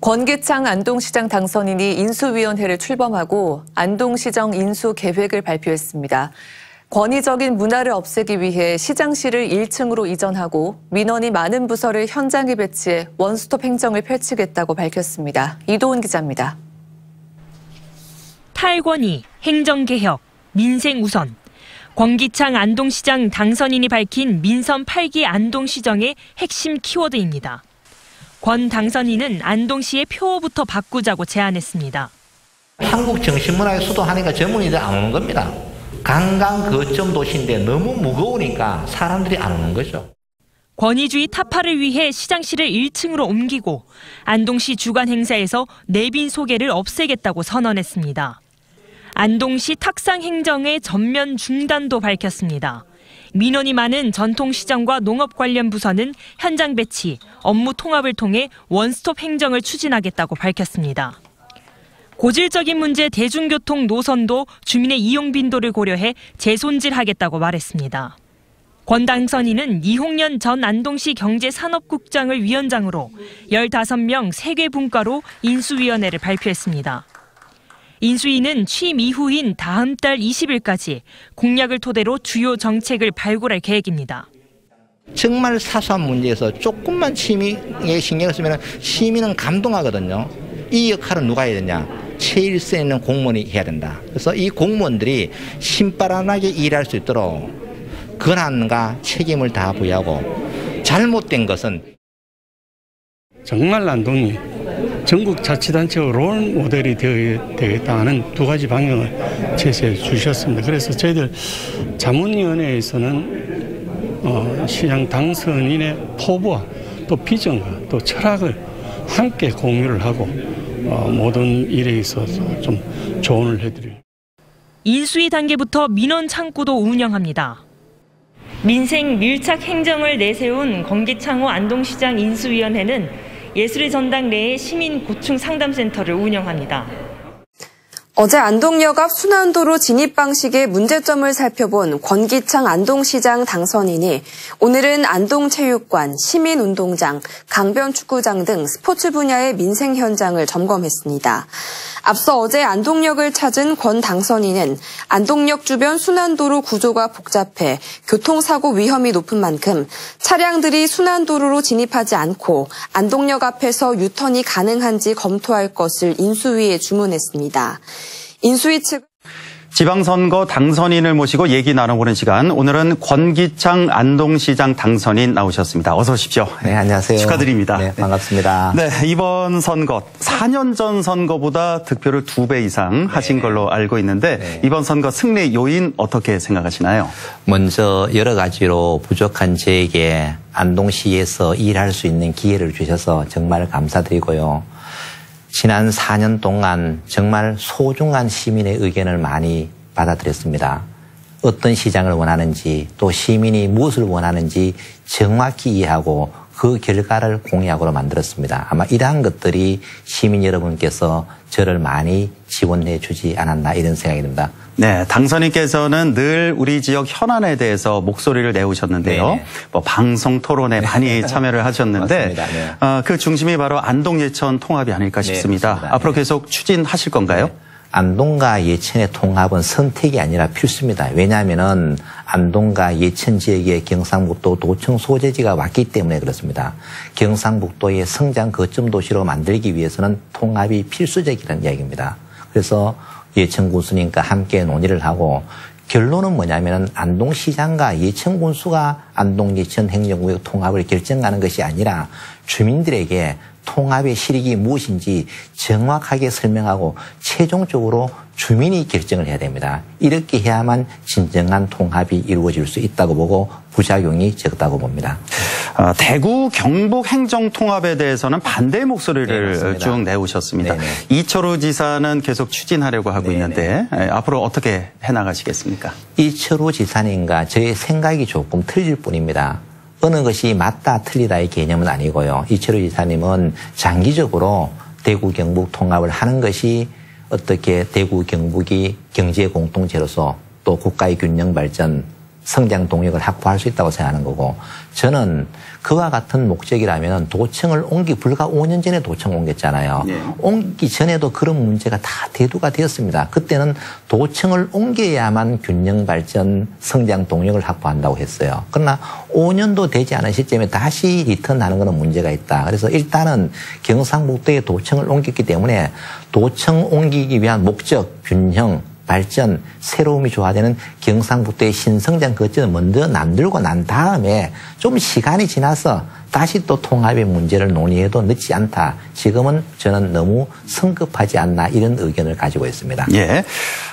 권기창 안동시장 당선인이 인수위원회를 출범하고 안동시정 인수 계획을 발표했습니다. 권위적인 문화를 없애기 위해 시장실을 1층으로 이전하고 민원이 많은 부서를 현장에 배치해 원스톱 행정을 펼치겠다고 밝혔습니다. 이도훈 기자입니다. 탈권위, 행정개혁, 민생우선. 권기창 안동시장 당선인이 밝힌 민선 8기 안동시정의 핵심 키워드입니다. 권 당선인은 안동시의 표어부터 바꾸자고 제안했습니다. 한국 정신문화의 수도 하니까 전문의들 안 오는 겁니다. 관광 거점 도시인데 너무 무거우니까 사람들이 안 오는 거죠. 권위주의 타파를 위해 시장실을 1층으로 옮기고 안동시 주간 행사에서 내빈 소개를 없애겠다고 선언했습니다. 안동시 탁상 행정의 전면 중단도 밝혔습니다. 민원이 많은 전통시장과 농업 관련 부서는 현장 배치, 업무 통합을 통해 원스톱 행정을 추진하겠다고 밝혔습니다. 고질적인 문제 대중교통 노선도 주민의 이용 빈도를 고려해 재손질하겠다고 말했습니다. 권 당선인은 이홍련 전 안동시 경제산업국장을 위원장으로 15명 세계 분과로 인수위원회를 발표했습니다. 인수위는 취임 이후인 다음 달 20일까지 공약을 토대로 주요 정책을 발굴할 계획입니다. 정말 사소한 문제에서 조금만 시민에 신경을 쓰면 시민은 감동하거든요. 이 역할은 누가 해야 되냐? 최일선에 있는 공무원이 해야 된다. 그래서 이 공무원들이 신바람나게 일할 수 있도록 권한과 책임을 다 부여하고 잘못된 것은 정말 안동이 전국 자치단체의 롤 모델이 되겠다 하는 두 가지 방향을 제시해 주셨습니다. 그래서 저희들 자문위원회에서는 시장 당선인의 포부와 또 비전과 또 철학을 함께 공유를 하고 모든 일에 있어서 좀 조언을 해드립니다. 인수위 단계부터 민원 창구도 운영합니다. 민생 밀착 행정을 내세운 권기창 안동시장 인수위원회는 예술의 전당 내에 시민 고충 상담센터를 운영합니다. 어제 안동역 앞 순환도로 진입 방식의 문제점을 살펴본 권기창 안동시장 당선인이 오늘은 안동체육관, 시민운동장, 강변축구장 등 스포츠 분야의 민생 현장을 점검했습니다. 앞서 어제 안동역을 찾은 권 당선인은 안동역 주변 순환도로 구조가 복잡해 교통사고 위험이 높은 만큼 차량들이 순환도로로 진입하지 않고 안동역 앞에서 유턴이 가능한지 검토할 것을 인수위에 주문했습니다. 인수위 측 지방선거 당선인을 모시고 얘기 나눠보는 시간. 오늘은 권기창 안동시장 당선인 나오셨습니다. 어서 오십시오. 네, 안녕하세요. 축하드립니다. 네, 반갑습니다. 네, 이번 선거 4년 전 선거보다 득표를 2배 이상 하신 걸로 알고 있는데 이번 선거 승리 요인 어떻게 생각하시나요? 먼저 여러 가지로 부족한 저에게 안동시에서 일할 수 있는 기회를 주셔서 정말 감사드리고요. 지난 4년 동안 정말 소중한 시민의 의견을 많이 받아들였습니다. 어떤 시장을 원하는지 또 시민이 무엇을 원하는지 정확히 이해하고 그 결과를 공약으로 만들었습니다. 아마 이러한 것들이 시민 여러분께서 저를 많이 지원해 주지 않았나 이런 생각이 듭니다. 네, 당선인께서는 늘 우리 지역 현안에 대해서 목소리를 내오셨는데요. 뭐 방송 토론에 많이 참여를 하셨는데 그 중심이 바로 안동 예천 통합이 아닐까 싶습니다. 앞으로 계속 추진하실 건가요? 안동과 예천의 통합은 선택이 아니라 필수입니다. 왜냐하면 안동과 예천 지역의 경상북도 도청 소재지가 왔기 때문에 그렇습니다. 경상북도의 성장 거점 도시로 만들기 위해서는 통합이 필수적이라는 이야기입니다. 그래서 예천군수님과 함께 논의를 하고 결론은 뭐냐면 안동시장과 예천군수가 안동 예천 행정구역 통합을 결정하는 것이 아니라 주민들에게 통합의 실익이 무엇인지 정확하게 설명하고 최종적으로 주민이 결정을 해야 됩니다. 이렇게 해야만 진정한 통합이 이루어질 수 있다고 보고 부작용이 적다고 봅니다. 대구 경북 행정통합에 대해서는 반대 목소리를 쭉 내오셨습니다. 이철우 지사는 계속 추진하려고 하고 있는데 앞으로 어떻게 해나가시겠습니까? 이철우 지사님과 저의 생각이 조금 틀릴 뿐입니다. 어느 것이 맞다 틀리다의 개념은 아니고요. 이철우 지사님은 장기적으로 대구 경북 통합을 하는 것이 어떻게 대구 경북이 경제 공동체로서 또 국가의 균형 발전, 성장 동력을 확보할 수 있다고 생각하는 거고 저는 그와 같은 목적이라면 도청을 불과 5년 전에 도청 옮겼잖아요. 네. 옮기기 전에도 그런 문제가 다 대두가 되었습니다. 그때는 도청을 옮겨야만 균형 발전, 성장 동력을 확보한다고 했어요. 그러나 5년도 되지 않은 시점에 다시 리턴하는 것은 문제가 있다. 그래서 일단은 경상북도에 도청을 옮겼기 때문에 도청 옮기기 위한 목적, 균형, 발전, 새로움이 조화되는 경상북도의 신성장 거점을 먼저 만들고 난 다음에 좀 시간이 지나서 다시 또 통합의 문제를 논의해도 늦지 않다. 지금은 저는 너무 성급하지 않나 이런 의견을 가지고 있습니다. 예.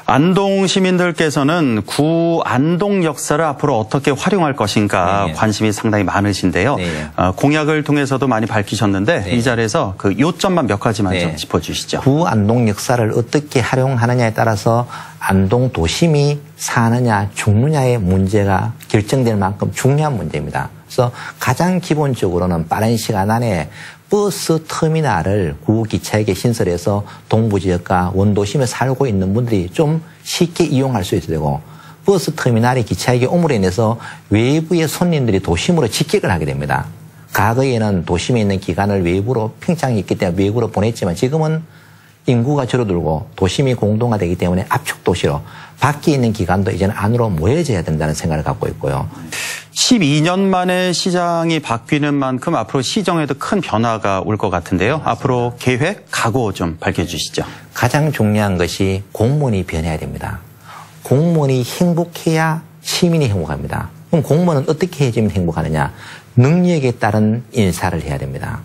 안동 시민들께서는 구 안동 역사를 앞으로 어떻게 활용할 것인가 네. 관심이 상당히 많으신데요. 네. 공약을 통해서도 많이 밝히셨는데 네. 이 자리에서 그 요점만 몇 가지만 네. 좀 짚어주시죠. 구 안동 역사를 어떻게 활용하느냐에 따라서 안동 도심이 사느냐 죽느냐의 문제가 결정될 만큼 중요한 문제입니다. 그래서 가장 기본적으로는 빠른 시간 안에 버스 터미널을 구기차에게 신설해서 동부지역과 원도심에 살고 있는 분들이 좀 쉽게 이용할 수 있어야 되고 버스 터미널이 기차에게 오므로 인해서 외부의 손님들이 도심으로 직격을 하게 됩니다. 과거에는 도심에 있는 기관을 외부로 평창이 있기 때문에 외부로 보냈지만 지금은 인구가 줄어들고 도심이 공동화되기 때문에 압축도시로 밖에 있는 기관도 이제는 안으로 모여져야 된다는 생각을 갖고 있고요. 12년 만에 시장이 바뀌는 만큼 앞으로 시정에도 큰 변화가 올 것 같은데요. 앞으로 계획, 각오 좀 밝혀주시죠. 가장 중요한 것이 공무원이 변해야 됩니다. 공무원이 행복해야 시민이 행복합니다. 그럼 공무원은 어떻게 해주면 행복하느냐? 능력에 따른 인사를 해야 됩니다.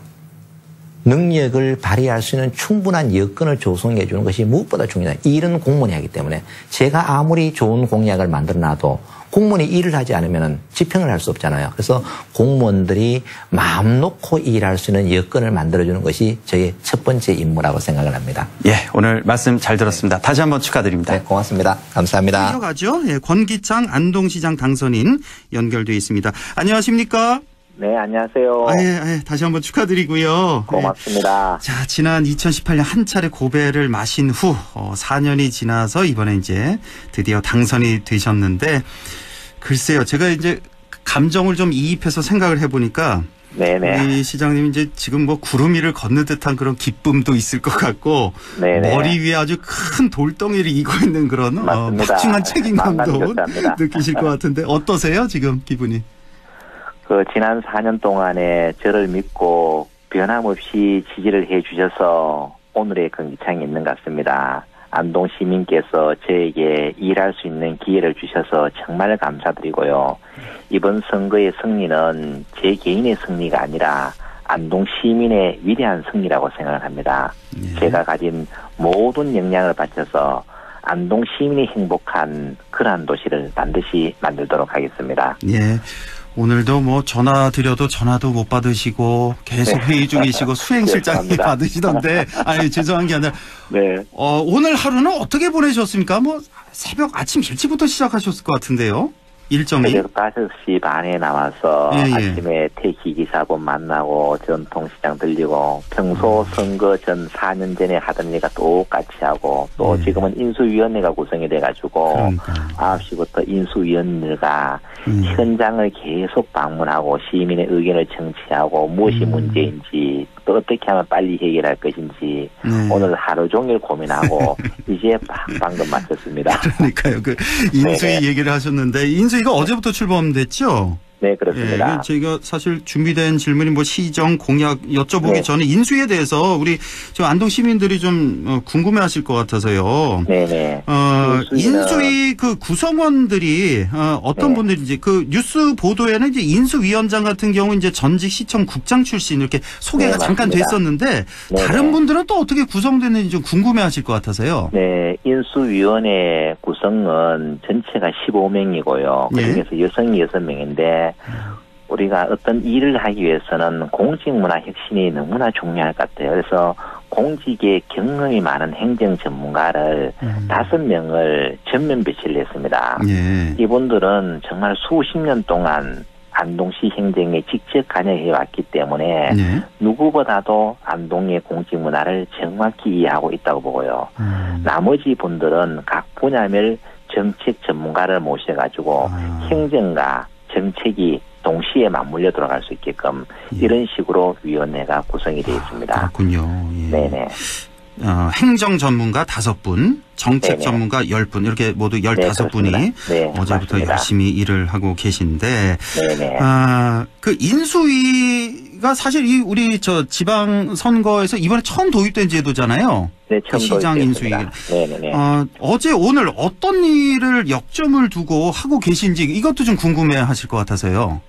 능력을 발휘할 수 있는 충분한 여건을 조성해 주는 것이 무엇보다 중요하다. 이 일은 공무원이 하기 때문에 제가 아무리 좋은 공약을 만들어놔도 공무원이 일을 하지 않으면 집행을 할 수 없잖아요. 그래서 공무원들이 마음 놓고 일할 수 있는 여건을 만들어주는 것이 저의 첫 번째 임무라고 생각을 합니다. 예, 오늘 말씀 잘 들었습니다. 다시 한번 축하드립니다. 네, 고맙습니다. 감사합니다. 이어가죠. 예, 권기창 안동시장 당선인 연결돼 있습니다. 안녕하십니까? 네, 안녕하세요. 다시 한번 축하드리고요. 고맙습니다. 자, 지난 2018년 한 차례 고배를 마신 후 4년이 지나서 이번에 이제 드디어 당선이 되셨는데 글쎄요, 제가 이제 감정을 좀 이입해서 생각을 해보니까 네네. 우리 시장님 이제 지금 뭐 구름 위를 걷는 듯한 그런 기쁨도 있을 것 같고 네네. 머리 위에 아주 큰 돌덩이를 이고 있는 그런 막중한 책임감도 느끼실 것 같은데 어떠세요, 지금 기분이? 지난 4년 동안에 저를 믿고 변함없이 지지를 해주셔서 오늘의 권기창이 있는 것 같습니다. 안동 시민께서 저에게 일할 수 있는 기회를 주셔서 정말 감사드리고요. 이번 선거의 승리는 제 개인의 승리가 아니라 안동 시민의 위대한 승리라고 생각을 합니다. 제가 가진 모든 역량을 바쳐서 안동 시민이 행복한 그러한 도시를 반드시 만들도록 하겠습니다. 예. 오늘도 뭐 전화 드려도 전화도 못 받으시고 계속 네. 회의 중이시고 수행실장이 받으시던데 아니 죄송한 게 아니라 네. 오늘 하루는 어떻게 보내셨습니까? 뭐 새벽 아침 일찍부터 시작하셨을 것 같은데요. 일정이 새벽 5시 반에 나와서 아침에 택시기사분 만나고 전통시장 들리고 평소 선거 전 4년 전에 하던 일과 똑같이 하고 또 지금은 인수위원회가 구성이 돼가지고 9시부터 인수위원회가 현장을 계속 방문하고 시민의 의견을 청취하고 무엇이 문제인지 또 어떻게 하면 빨리 해결할 것인지 오늘 하루 종일 고민하고 이제 방금 마쳤습니다. 그러니까요. 그 인수위 얘기를 하셨는데 인수위가 어제부터 출범됐죠? 네, 그렇습니다. 예, 저희가 사실 준비된 질문이 뭐 시정 공약 여쭤보기 전에 인수위에 대해서 우리 저 안동 시민들이 좀 궁금해하실 것 같아서요. 네네. 인수위 그 구성원들이 어떤 분들인지 그 뉴스 보도에는 이제 인수위원장 같은 경우 이제 전직 시청 국장 출신 이렇게 소개가 잠깐 됐었는데 다른 분들은 또 어떻게 구성됐는지 좀 궁금해하실 것 같아서요. 네, 인수위원회 구성은 전체가 15명이고요. 그중에서 여성이 6명인데. 우리가 어떤 일을 하기 위해서는 공직문화 혁신이 너무나 중요할 것 같아요. 그래서 공직에 경험이 많은 행정 전문가를 5명을 전면 배치를 했습니다. 이분들은 정말 수십 년 동안 안동시 행정에 직접 관여해 왔기 때문에 누구보다도 안동의 공직문화를 정확히 이해하고 있다고 보고요. 나머지 분들은 각 분야별 정책 전문가를 모셔가지고 행정과 정책이 동시에 맞물려 들어갈 수 있게끔 이런 식으로 위원회가 구성이 되어 있습니다. 그렇군요. 예. 네네. 행정 전문가 5분, 정책 네네. 전문가 10분 이렇게 모두 15분이 네, 어제부터 맞습니다. 열심히 일을 하고 계신데 네네. 그 인수위가 사실 우리 지방 선거에서 이번에 처음 도입된 제도잖아요. 네, 그 시장 인수위. 네네네. 어제 오늘 어떤 일을 역점을 두고 하고 계신지 이것도 좀 궁금해하실 것 같아서요.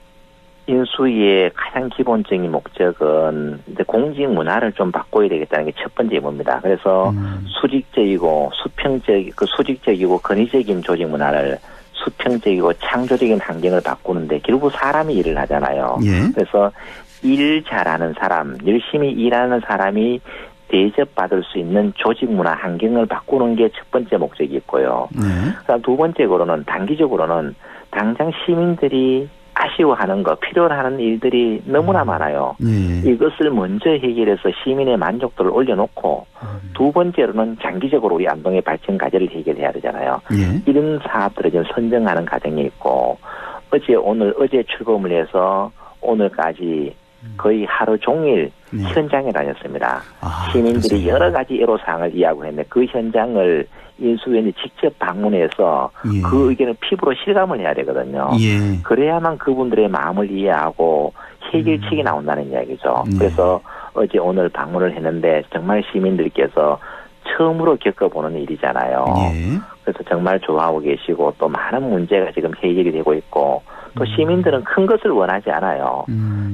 인수위의 가장 기본적인 목적은 이제 공직 문화를 좀 바꿔야 되겠다는 게 첫 번째 의무입니다. 그래서 수직적이고 수직적이고 권위적인 조직 문화를 수평적이고 창조적인 환경을 바꾸는데 결국 사람이 일을 하잖아요. 예. 그래서 일 잘하는 사람, 열심히 일하는 사람이 대접받을 수 있는 조직 문화 환경을 바꾸는 게 첫 번째 목적이 있고요. 그다음 두 번째로는 단기적으로는 당장 시민들이 아쉬워하는 거, 필요로 하는 일들이 너무나 많아요. 이것을 먼저 해결해서 시민의 만족도를 올려놓고 두 번째로는 장기적으로 우리 안동의 발전 과제를 해결해야 되잖아요. 이런 사업들을 좀 선정하는 과정이 있고 어제 출범을 해서 오늘까지 거의 하루 종일 현장에 다녔습니다. 시민들이 그러세요. 여러 가지 애로사항을 이야기하고 했는데 그 현장을 인수위원이 직접 방문해서 그 의견을 피부로 실감을 해야 되거든요. 그래야만 그분들의 마음을 이해하고 해결책이 나온다는 이야기죠. 그래서 어제 오늘 방문을 했는데 정말 시민들께서 처음으로 겪어보는 일이잖아요. 그래서 정말 좋아하고 계시고 또 많은 문제가 지금 해결이 되고 있고 또 시민들은 큰 것을 원하지 않아요.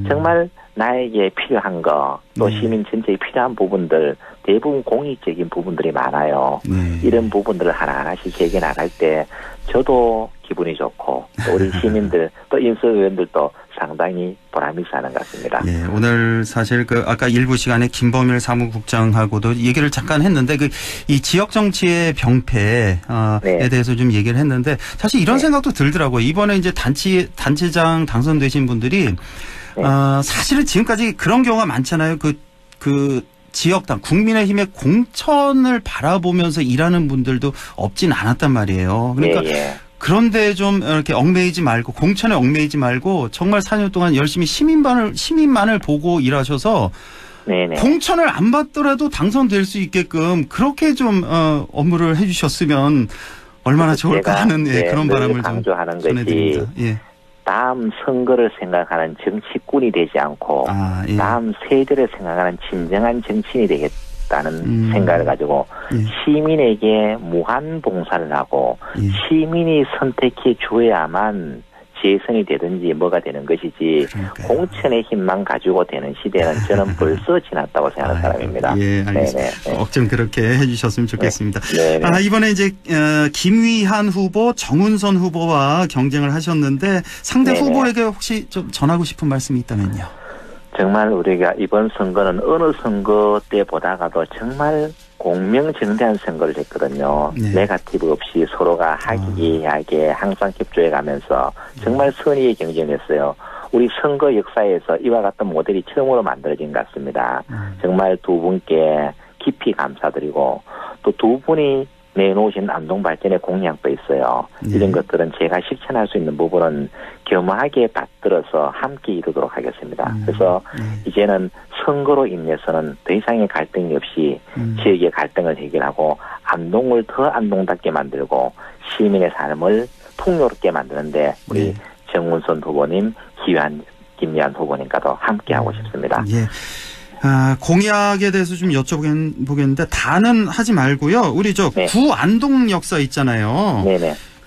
정말 나에게 필요한 거, 또 시민 전체에 필요한 부분들, 대부분 공익적인 부분들이 많아요. 이런 부분들을 하나하나씩 해결나갈 때 저도 기분이 좋고 또 우리 시민들 또 인수위원들도 상당히 보람이 있어 하는 것 같습니다. 예, 오늘 사실 아까 일부 시간에 김범일 사무국장하고도 얘기를 잠깐 했는데 이 지역 정치의 병폐에 대해서 좀 얘기를 했는데 사실 이런 생각도 들더라고요. 이번에 이제 단체장 당선되신 분들이 사실은 지금까지 그런 경우가 많잖아요. 그 지역당 국민의힘의 공천을 바라보면서 일하는 분들도 없진 않았단 말이에요. 그러니까 그런데 좀 이렇게 얽매이지 말고 공천에 얽매이지 말고 정말 4년 동안 열심히 시민만을 보고 일하셔서 공천을 안 받더라도 당선될 수 있게끔 그렇게 좀 업무를 해주셨으면 얼마나 좋을까 하는 그런 바람을 좀 전해드립니다. 다음 선거를 생각하는 정치꾼이 되지 않고 다음 세대를 생각하는 진정한 정치인이 되겠다는 생각을 가지고 시민에게 무한 봉사를 하고 시민이 선택해 줘야만 재선이 되든지 뭐가 되는 것이지 공천의 힘만 가지고 되는 시대는 저는 벌써 지났다고 생각하는 사람입니다. 예, 알겠습니다. 꼭 좀 그렇게 해주셨으면 좋겠습니다. 이번에 이제 김위한 후보, 정운선 후보와 경쟁을 하셨는데 상대 후보에게 혹시 좀 전하고 싶은 말씀이 있다면요. 정말 우리가 이번 선거는 어느 선거 때보다가도 정말 공명정대한 선거를 했거든요. 네거티브 없이 서로가 화기애애하게 항상 협조해 가면서 정말 선의의 경쟁을 했어요. 우리 선거 역사에서 이와 같은 모델이 처음으로 만들어진 것 같습니다. 정말 두 분께 깊이 감사드리고 또 두 분이 내놓으신 안동 발전의 공약도 있어요. 이런 것들은 제가 실천할 수 있는 부분은 겸허하게 받들어서 함께 이루도록 하겠습니다. 그래서 이제는 선거로 인해서는 더 이상의 갈등이 없이 지역의 갈등을 해결하고 안동을 더 안동답게 만들고 시민의 삶을 풍요롭게 만드는데 우리 정운선 후보님, 김위한 후보님과도 함께하고 싶습니다. 공약에 대해서 좀 여쭤보겠는데 다는 하지 말고요. 우리 구 안동 역사 있잖아요.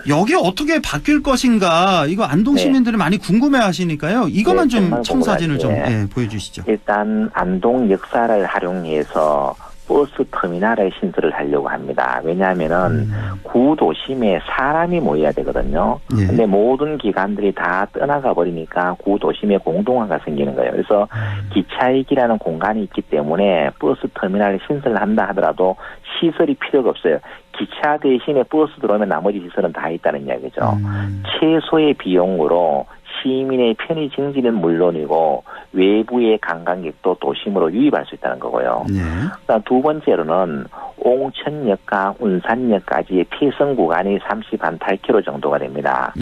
여기 어떻게 바뀔 것인가 이거 안동 시민들이 많이 궁금해하시니까요. 이것만 좀 청사진을 좀 보여주시죠. 일단 안동 역사를 활용해서 버스 터미널의 신설을 하려고 합니다. 왜냐하면은 구 도심에 사람이 모여야 되거든요. 근데 모든 기관들이 다 떠나가 버리니까 구 도심에 공동화가 생기는 거예요. 그래서 기차역이라는 공간이 있기 때문에 버스 터미널을 신설을 한다 하더라도 시설이 필요가 없어요. 기차 대신에 버스 들어오면 나머지 시설은 다 있다는 이야기죠. 최소의 비용으로 시민의 편의 증진은 물론이고 외부의 관광객도 도심으로 유입할 수 있다는 거고요. 두 번째로는 옹천역과 운산역까지의 폐성 구간이 38km 정도가 됩니다.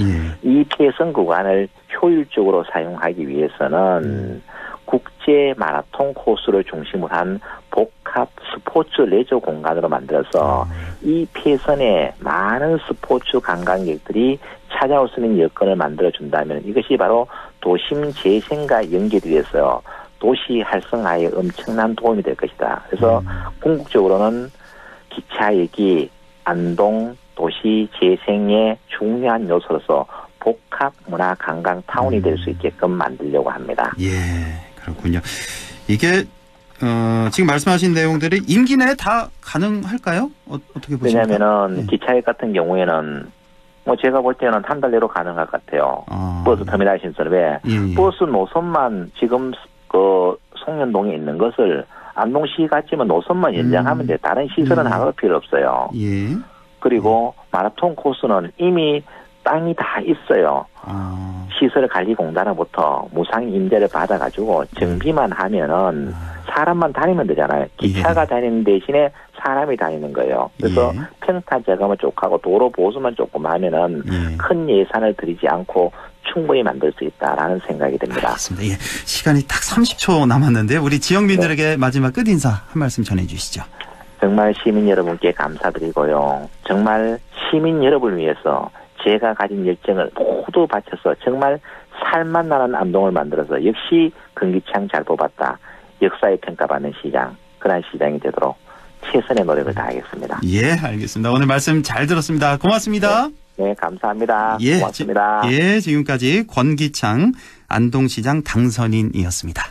이 폐성 구간을 효율적으로 사용하기 위해서는 국제 마라톤 코스를 중심으로 한 복합 스포츠 레저 공간으로 만들어서 이 폐선에 많은 스포츠 관광객들이 찾아올 수 있는 여건을 만들어준다면 이것이 바로 도심 재생과 연결이 돼서 도시 활성화에 엄청난 도움이 될 것이다. 그래서 궁극적으로는 기차역이 안동 도시 재생의 중요한 요소로서 복합 문화 관광 타운이 될 수 있게끔 만들려고 합니다. 예, 그렇군요. 이게 지금 말씀하신 내용들이 임기 내에 다 가능할까요? 어떻게 보십니까? 왜냐하면은 기차역 같은 경우에는 뭐 제가 볼 때는 한 달 내로 가능할 것 같아요. 버스 터미널 신설에 버스 노선만 지금 그 송년동에 있는 것을 안동시 같지만 노선만 연장하면 돼. 다른 시설은 하나도 필요 없어요. 예. 그리고 마라톤 코스는 이미 땅이 다 있어요. 시설관리공단으로부터 무상 임대를 받아가지고 정비만 하면은 사람만 다니면 되잖아요. 기차가 다니는 대신에 사람이 다니는 거예요. 그래서 평타 제거만 쭉 하고 도로 보수만 조금 하면은 큰 예산을 들이지 않고 충분히 만들 수 있다라는 생각이 듭니다. 알겠습니다. 예. 시간이 딱 30초 남았는데 우리 지역민들에게 마지막 끝인사 한 말씀 전해주시죠. 정말 시민 여러분께 감사드리고요. 정말 시민 여러분을 위해서 제가 가진 열정을 모두 바쳐서 정말 살맛 나는 안동을 만들어서 역시 권기창 잘 뽑았다. 역사에 평가받는 시장, 그런 시장이 되도록 최선의 노력을 다하겠습니다. 예, 알겠습니다. 오늘 말씀 잘 들었습니다. 고맙습니다. 네, 감사합니다. 예, 고맙습니다. 지금까지 권기창 안동시장 당선인이었습니다.